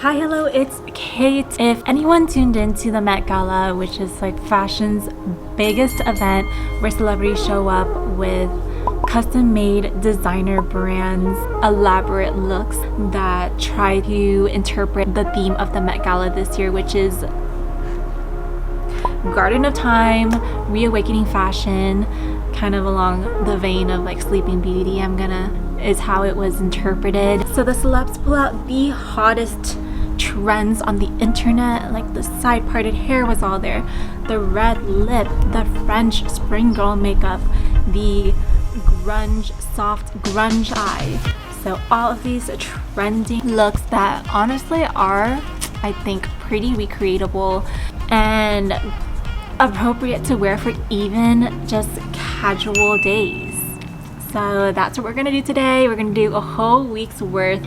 Hi, hello, it's Kate. If anyone tuned into the Met Gala, which is like fashion's biggest event where celebrities show up with custom-made designer brands, elaborate looks that try to interpret the theme of the Met Gala this year, which is Garden of Time, reawakening fashion, kind of along the vein of like Sleeping Beauty, is how it was interpreted. So the celebs pull out the hottest trends on the internet, like the side parted hair was all there, the red lip, the French spring girl makeup, the grunge, soft grunge eye. So all of these trending looks that honestly are, I think, pretty recreatable and appropriate to wear for even just casual days. So that's what we're gonna do today. We're gonna do a whole week's worth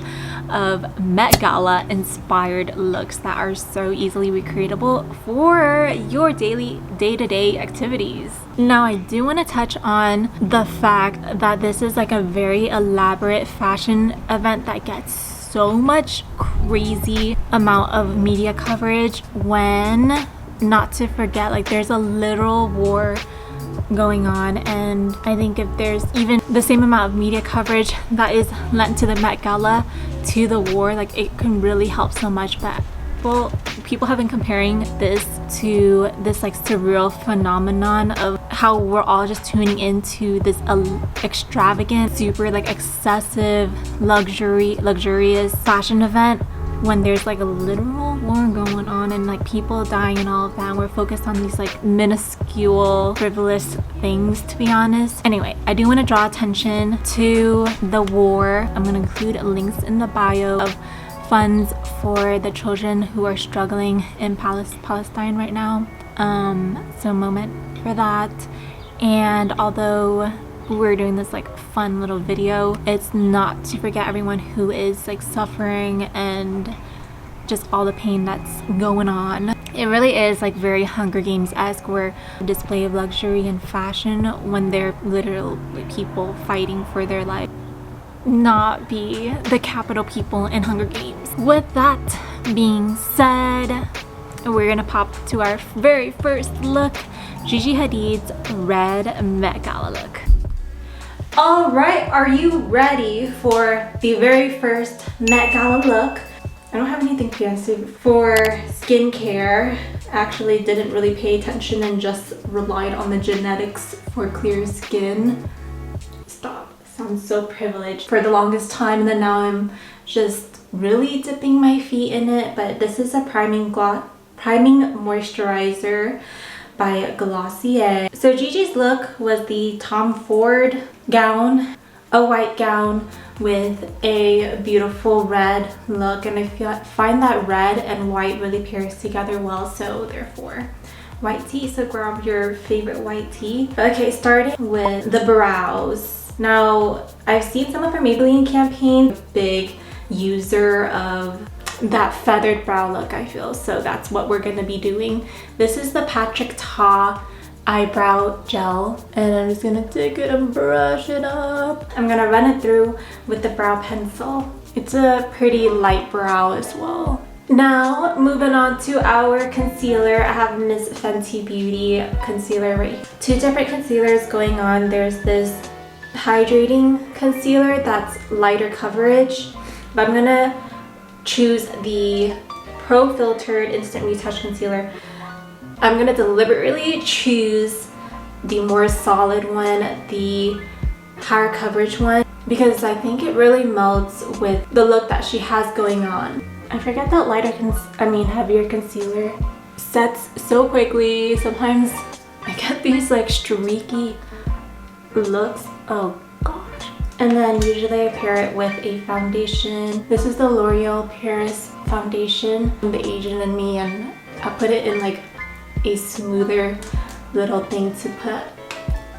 of Met Gala inspired looks that are so easily recreatable for your daily day-to-day activities. Now I do want to touch on the fact that this is like a very elaborate fashion event that gets so much crazy amount of media coverage, when not to forget, like, there's a literal war going on, and I think if there's even the same amount of media coverage that is lent to the Met Gala to the war, like, it can really help so much. But people have been comparing this to this like surreal phenomenon of how we're all just tuning into this extravagant, super like excessive luxurious fashion event, when there's like a literal war going on and like people dying and all of that, and we're focused on these like minuscule frivolous things, to be honest. Anyway, I do want to draw attention to the war. I'm going to include links in the bio of funds for the children who are struggling in Palestine right now. So a moment for that. And although we're doing this like fun little video, it's not to forget everyone who is like suffering and just all the pain that's going on. It really is like very Hunger Games-esque, where a display of luxury and fashion when they're literally people fighting for their life, not be the capital people in Hunger Games. With that being said, we're gonna pop to our very first look, Gigi Hadid's red Met Gala look. All right, are you ready for the very first Met Gala look? I don't have anything fancy for skincare. Actually didn't really pay attention and just relied on the genetics for clear skin. Stop, sounds so privileged for the longest time, and then now I'm just really dipping my feet in it. But this is a priming moisturizer by Glossier. So Gigi's look was the Tom Ford gown, a white gown with a beautiful red look, and I find that red and white really pairs together well, so therefore white tee. So grab your favorite white tee. Okay, starting with the brows. Now I've seen some of her Maybelline campaigns, big user of that feathered brow look, I feel, so that's what we're gonna be doing. This is the Patrick Ta eyebrow gel, and I'm just gonna take it and brush it up. I'm gonna run it through with the brow pencil. It's a pretty light brow as well. Now moving on to our concealer. I have Miss Fenty Beauty concealer right here. Two different concealers going on. There's this hydrating concealer that's lighter coverage, but I'm gonna choose the Pro Filtered Instant Retouch Concealer. I'm gonna deliberately choose the more solid one, the higher coverage one, because I think it really melds with the look that she has going on. I forget that heavier concealer sets so quickly. Sometimes I get these like streaky looks. Oh gosh. And then usually I pair it with a foundation. This is the L'Oreal Paris foundation. I'm the Asian in me, and I put it in like a smoother little thing to put,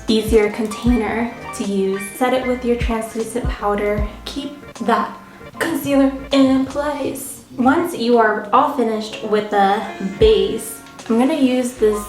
easier container to use. Set it with your translucent powder. Keep that concealer in place. Once you are all finished with the base, I'm gonna use this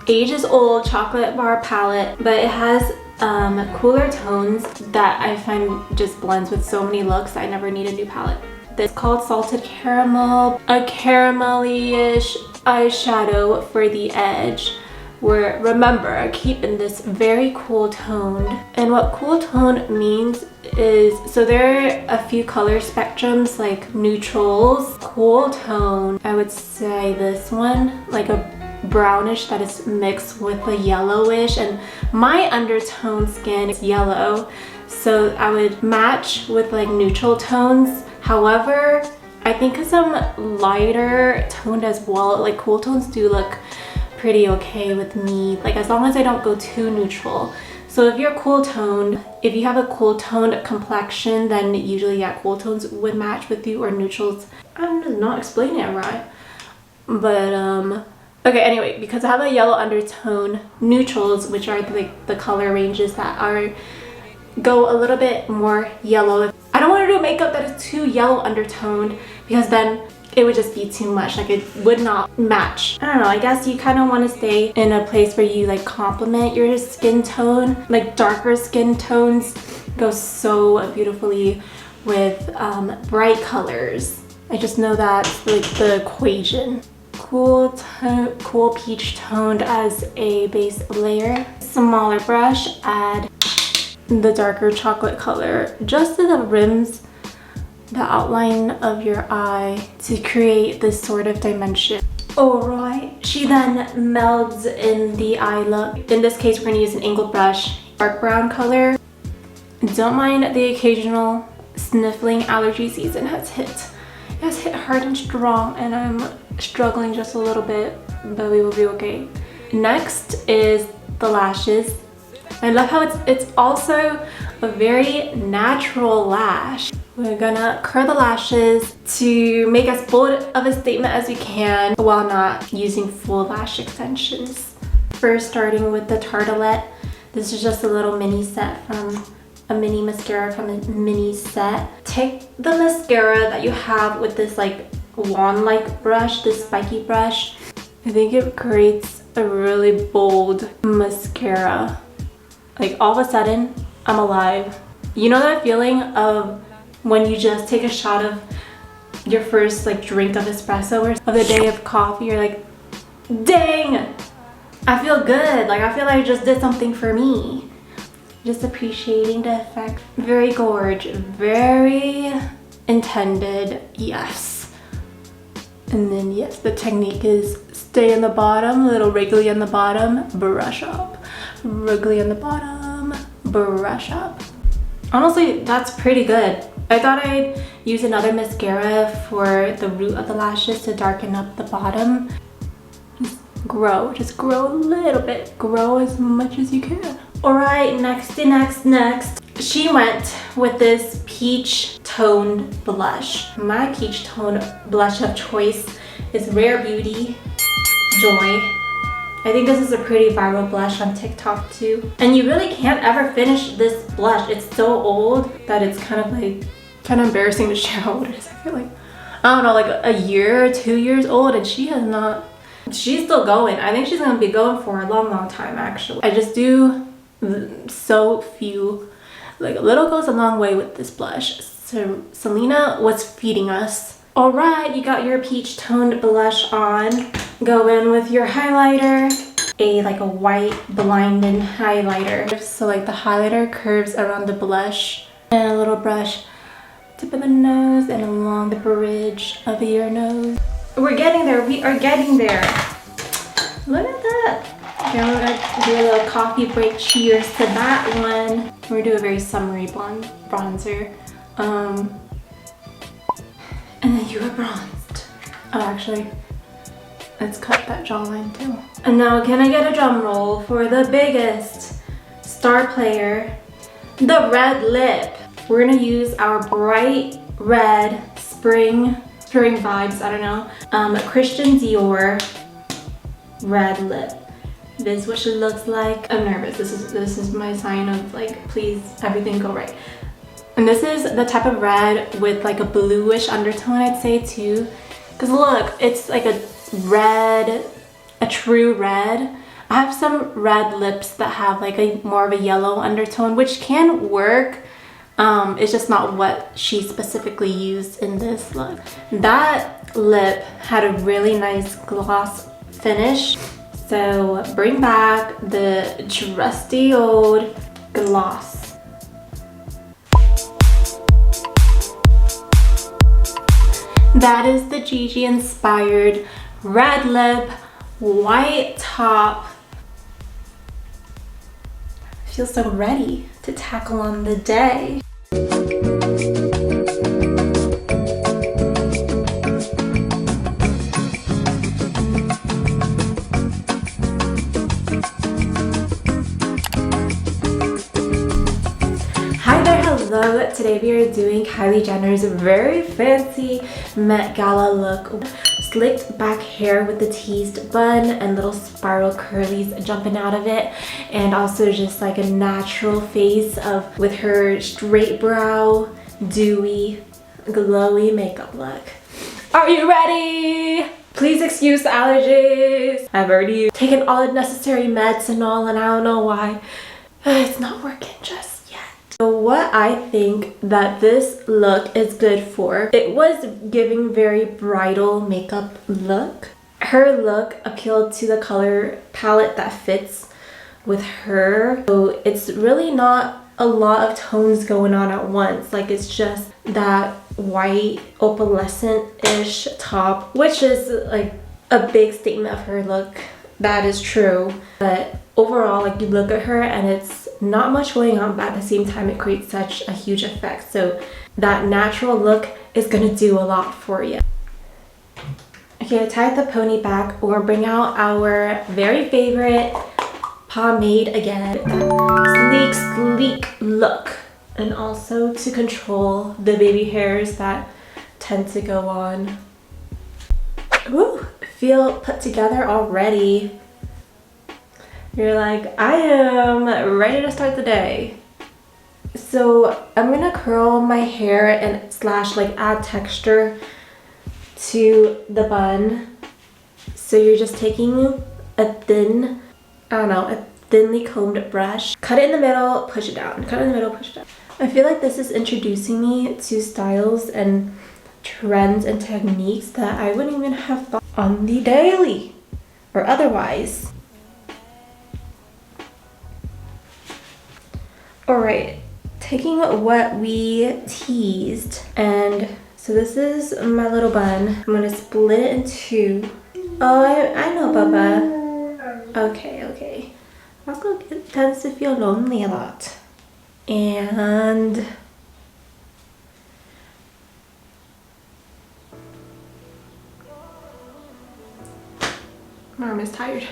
ages old chocolate bar palette, but it has cooler tones that I find just blends with so many looks. I never need a new palette. This is called Salted Caramel, a caramelly-ish eyeshadow for the edge. Where, remember, keeping this very cool toned. And what cool tone means is, so there are a few color spectrums like neutrals. Cool tone, I would say this one, like a brownish that is mixed with a yellowish, and my undertone skin is yellow, so I would match with like neutral tones. However, I think because I'm lighter toned as well, like cool tones do look pretty okay with me, like as long as I don't go too neutral. So if you're cool toned, if you have a cool toned complexion, then usually yeah, cool tones would match with you, or neutrals. I'm just not explaining it right, but okay, anyway, because I have a yellow undertone, neutrals, which are like the color ranges that are go a little bit more yellow. I don't want to do makeup that is too yellow undertoned, because then it would just be too much, like it would not match. I don't know, I guess you kind of want to stay in a place where you like complement your skin tone. Like darker skin tones go so beautifully with bright colors. I just know that's like the equation. Cool peach toned as a base layer. Smaller brush, add the darker chocolate color just to the rims, the outline of your eye, to create this sort of dimension. Alright, she then melds in the eye look. In this case, we're gonna use an angled brush, dark brown color. Don't mind the occasional sniffling, allergy season has hit. It has hit hard and strong, and I'm struggling just a little bit, but we will be okay. Next is the lashes. I love how it's also a very natural lash. We're gonna curl the lashes to make as bold of a statement as we can while not using full lash extensions. First, starting with the Tartelette. This is just a little mini set from a mini mascara from a mini set. Take the mascara that you have with this like wand-like brush, this spiky brush. I think it creates a really bold mascara. Like all of a sudden, I'm alive. You know that feeling of when you just take a shot of your first like drink of espresso or of the day of coffee, you're like, dang, I feel good. Like I feel like I just did something for me. Just appreciating the effect. Very gorgeous, very intended, yes. And then yes, the technique is stay in the bottom, a little wriggly on the bottom, brush up. Wriggly on the bottom, brush up. Honestly, that's pretty good. I thought I'd use another mascara for the root of the lashes to darken up the bottom. Just grow a little bit. Grow as much as you can. Alright, next. She went with this peach toned blush. My peach toned blush of choice is Rare Beauty Joy. I think this is a pretty viral blush on TikTok too. And you really can't ever finish this blush. It's so old that it's kind of embarrassing to share how old it is. I feel like, I don't know, like a year or 2 years old, and she has not, she's still going. I think she's gonna be going for a long time actually. I just do so few, like a little goes a long way with this blush. So Selena was feeding us. All right, you got your peach toned blush on. Go in with your highlighter, like a white blinding highlighter. So like the highlighter curves around the blush, and a little brush, tip of the nose and along the bridge of your nose. We're getting there, we are getting there. Look at that. Okay, we're gonna do a little coffee break. Cheers to that one. We're gonna do a very summery bronzer. And then you are bronzed. Oh, actually, let's cut that jawline too. And now can I get a drum roll for the biggest star player, the red lip. We're gonna use our bright red spring vibes, I don't know, Christian Dior red lip. This is what she looks like. I'm nervous. This is my sign of like, please everything go right. And this is the type of red with like a bluish undertone, I'd say too. Cause look, it's like a red, a true red. I have some red lips that have like a more of a yellow undertone, which can work. It's just not what she specifically used in this look. That lip had a really nice gloss finish. So bring back the trusty old gloss. That is the Gigi inspired red lip, white top. I feel so ready to tackle on the day. Hello, today we are doing Kylie Jenner's very fancy Met Gala look. Slicked back hair with the teased bun and little spiral curlies jumping out of it, and also just like a natural face with her straight brow, dewy, glowy makeup look. Are you ready? Please excuse the allergies. I've already taken all the necessary meds and all, and I don't know why it's not working just. So what I think that this look is good for, it was giving very bridal makeup look. Her look appealed to the color palette that fits with her. So it's really not a lot of tones going on at once. Like, it's just that white opalescent-ish top, which is like a big statement of her look. That is true. But overall, like, you look at her and it's not much going on, but at the same time it creates such a huge effect. So that natural look is gonna do a lot for you. Okay, I tied the pony back. We're gonna bring out our very favorite pomade again. That sleek look. And also to control the baby hairs that tend to go on. Ooh, feel put together already. You're like, I am ready to start the day. So I'm gonna curl my hair and slash like add texture to the bun. So you're just taking a thin, I don't know, a thinly combed brush. Cut it in the middle, push it down. Cut it in the middle, push it down. I feel like this is introducing me to styles and trends and techniques that I wouldn't even have thought on the daily or otherwise. Alright, taking what we teased, and so this is my little bun. I'm gonna split it in two. Oh, I know, Bubba. Okay. Also, it tends to feel lonely a lot. And my arm is tired.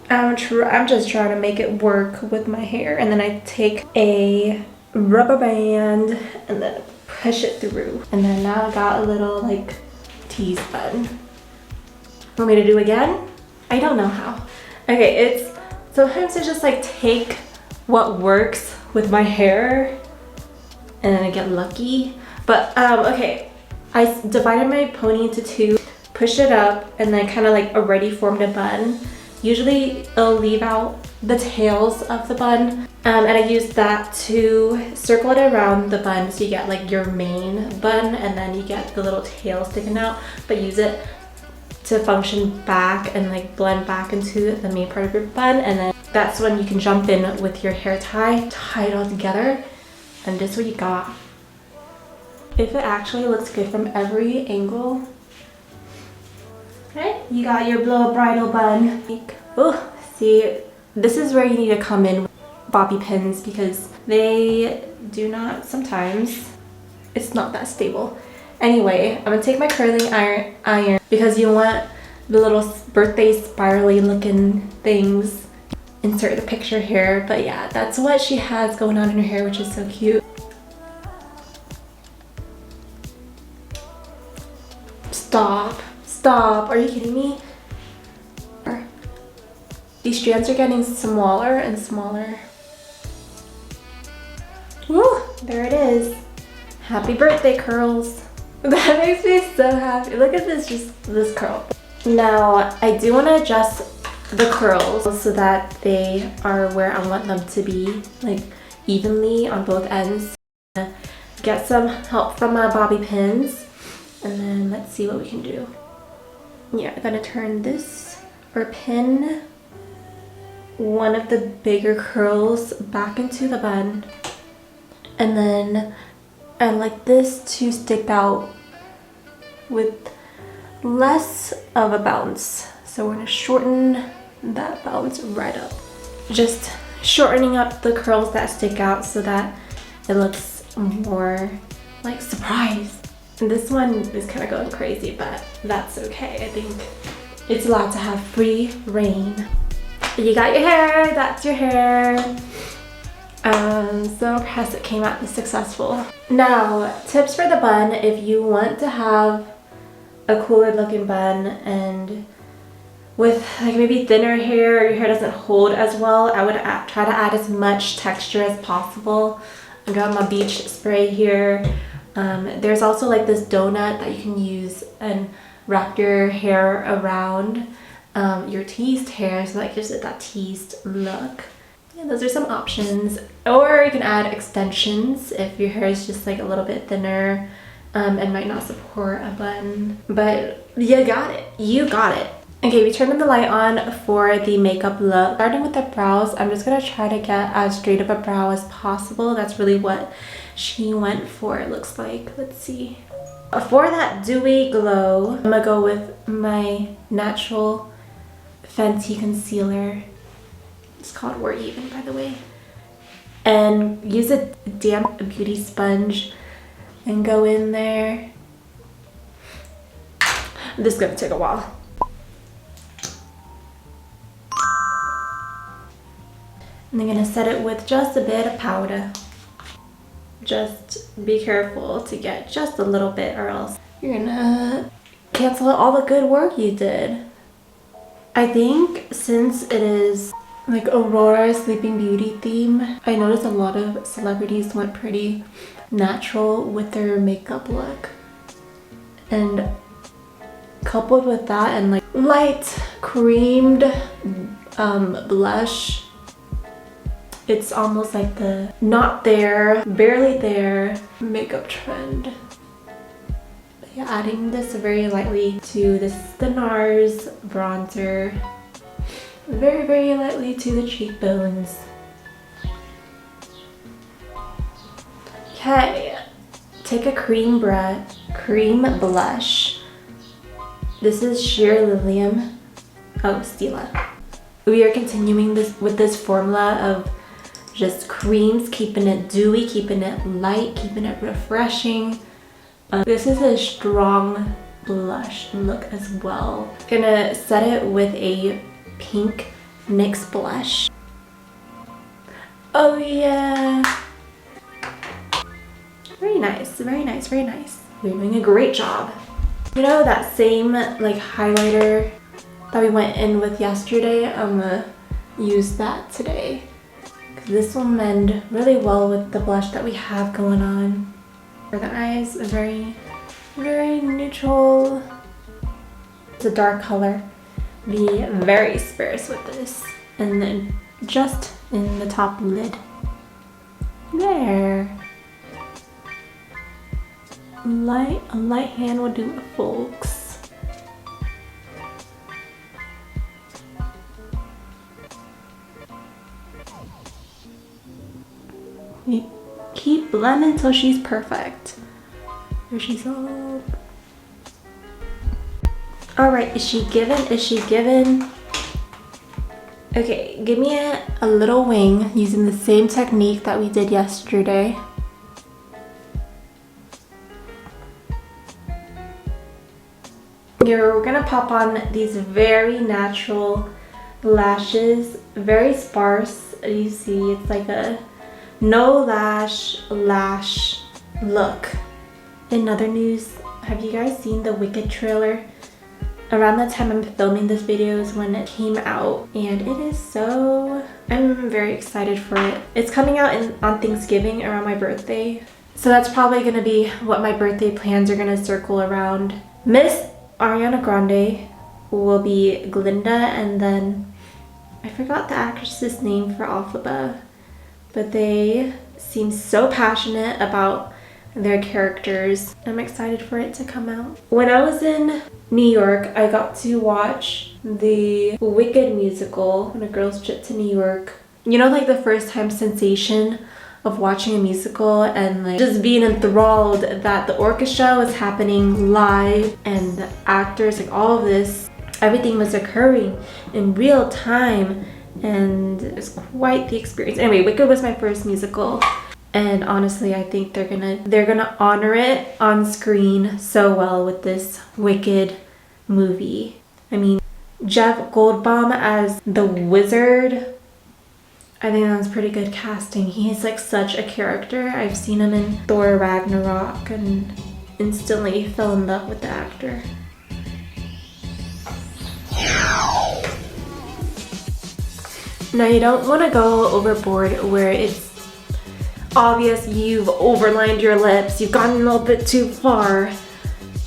I'm just trying to make it work with my hair, and then I take a rubber band and then push it through. And then now I got a little like tease bun. Want me to do again? I don't know how. Okay, sometimes I just like take what works with my hair and then I get lucky. But okay, I divided my pony into two, pushed it up, and then kind of like already formed a bun. Usually it'll leave out the tails of the bun, and I use that to circle it around the bun so you get like your main bun, and then you get the little tail sticking out, but use it to function back and like blend back into the main part of your bun. And then that's when you can jump in with your hair tie it all together, and this is what you got. If it actually looks good from every angle, okay, you got your little bridal bun. Oh, see, this is where you need to come in with bobby pins, because they do not, sometimes it's not that stable. Anyway, I'm gonna take my curling iron because you want the little birthday spirally looking things. Insert the picture here, but yeah, that's what she has going on in her hair, which is so cute. Stop, are you kidding me? These strands are getting smaller and smaller. Woo, there it is. Happy birthday, curls. That makes me so happy. Look at this, just this curl. Now, I do want to adjust the curls so that they are where I want them to be, like evenly on both ends. Get some help from my bobby pins, and then let's see what we can do. Yeah, I'm gonna turn this or pin one of the bigger curls back into the bun, and then I like this to stick out with less of a bounce. So we're gonna shorten that bounce right up. Just shortening up the curls that stick out so that it looks more like surprise. And this one is kind of going crazy, but that's okay. I think it's allowed to have free reign. You got your hair, that's your hair. So impressed it came out this successful. Now, tips for the bun. If you want to have a cooler looking bun and with like maybe thinner hair, or your hair doesn't hold as well, I would try to add as much texture as possible. I got my beach spray here. There's also like this donut that you can use and wrap your hair around your teased hair, so that gives it that teased look. Yeah, those are some options. Or you can add extensions if your hair is just like a little bit thinner and might not support a bun. But you got it. You got it. Okay, we turned the light on for the makeup look. Starting with the brows, I'm just gonna try to get as straight of a brow as possible. That's really what she went for, it looks like. Let's see. For that dewy glow, I'm gonna go with my natural Fenty concealer. It's called We're Even, by the way. And use a damp beauty sponge and go in there. This is gonna take a while. And I'm gonna set it with just a bit of powder. Just be careful to get just a little bit, or else you're gonna cancel out all the good work you did. I think since it is like Aurora Sleeping Beauty theme, I noticed a lot of celebrities went pretty natural with their makeup look. And coupled with that and like light creamed blush, it's almost like the not there, barely there makeup trend. But yeah, adding this very lightly to this the NARS bronzer. Very, very lightly to the cheekbones. Okay, take a cream blush. This is Sheer Lilium. Oh, Stila. We are continuing this with this formula of just creams, keeping it dewy, keeping it light, keeping it refreshing. This is a strong blush look as well. Gonna set it with a pink NYX blush. Oh yeah! Very nice, very nice, very nice. You're doing a great job. You know that same like highlighter that we went in with yesterday? I'm gonna use that today. This will mend really well with the blush that we have going on. For the eyes, a very, very neutral. It's a dark color. Be very sparse with this. And then just in the top lid. There. A light hand will do it, folks. Keep blending until she's perfect. There she's up. Alright, is she given? Is she given? Okay, give me a little wing using the same technique that we did yesterday. Here, we're gonna pop on these very natural lashes, very sparse. You see, it's like a no lash look. In other news, have you guys seen the Wicked trailer? Around the time I'm filming this video is when it came out, and it is so, I'm very excited for it. It's coming out on Thanksgiving around my birthday, so that's probably gonna be what my birthday plans are gonna circle around. Miss Ariana Grande will be Glinda, and then I forgot the actress's name for Alphaba, but they seem so passionate about their characters. I'm excited for it to come out. When I was in New York, I got to watch the Wicked musical when a girls trip to New York. You know, like the first time sensation of watching a musical and like just being enthralled that the orchestra was happening live and the actors, like all of this, everything was occurring in real time, and it was quite the experience. Anyway, Wicked was my first musical, and honestly I think they're gonna honor it on screen so well with this Wicked movie. I mean, Jeff Goldblum as the wizard, I think that was pretty good casting. He's like such a character. I've seen him in Thor Ragnarok and instantly fell in love with the actor. Now you don't want to go overboard where it's obvious you've overlined your lips, you've gone a little bit too far.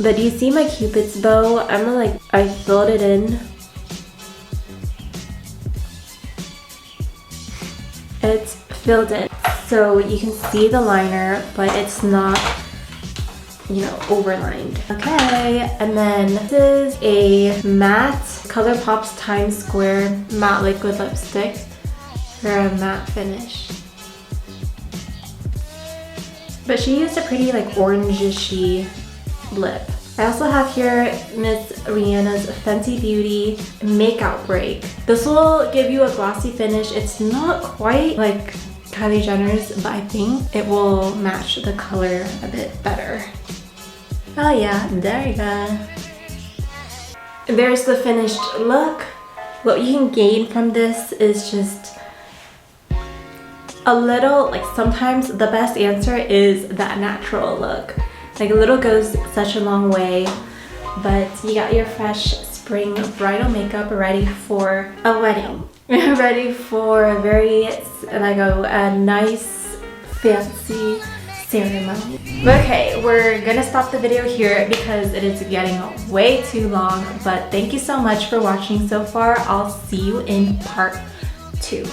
But do you see my Cupid's bow? I filled it in. It's filled in so you can see the liner, but it's not, you know, overlined. Okay, and then this is a matte ColourPop's Times Square matte liquid lipstick for a matte finish. But she used a pretty like orangey lip. I also have here Miss Rihanna's Fenty Beauty Makeout Break. This will give you a glossy finish. It's not quite like Kylie Jenner's, but I think it will match the color a bit better. Oh yeah, there you go. There's the finished look. What you can gain from this is just a little, like sometimes the best answer is that natural look. Like a little goes such a long way, but you got your fresh spring bridal makeup ready for a wedding. Ready for a very, like a nice, fancy ceremony. Okay, we're gonna stop the video here because it is getting way too long, but thank you so much for watching so far. I'll see you in part 2.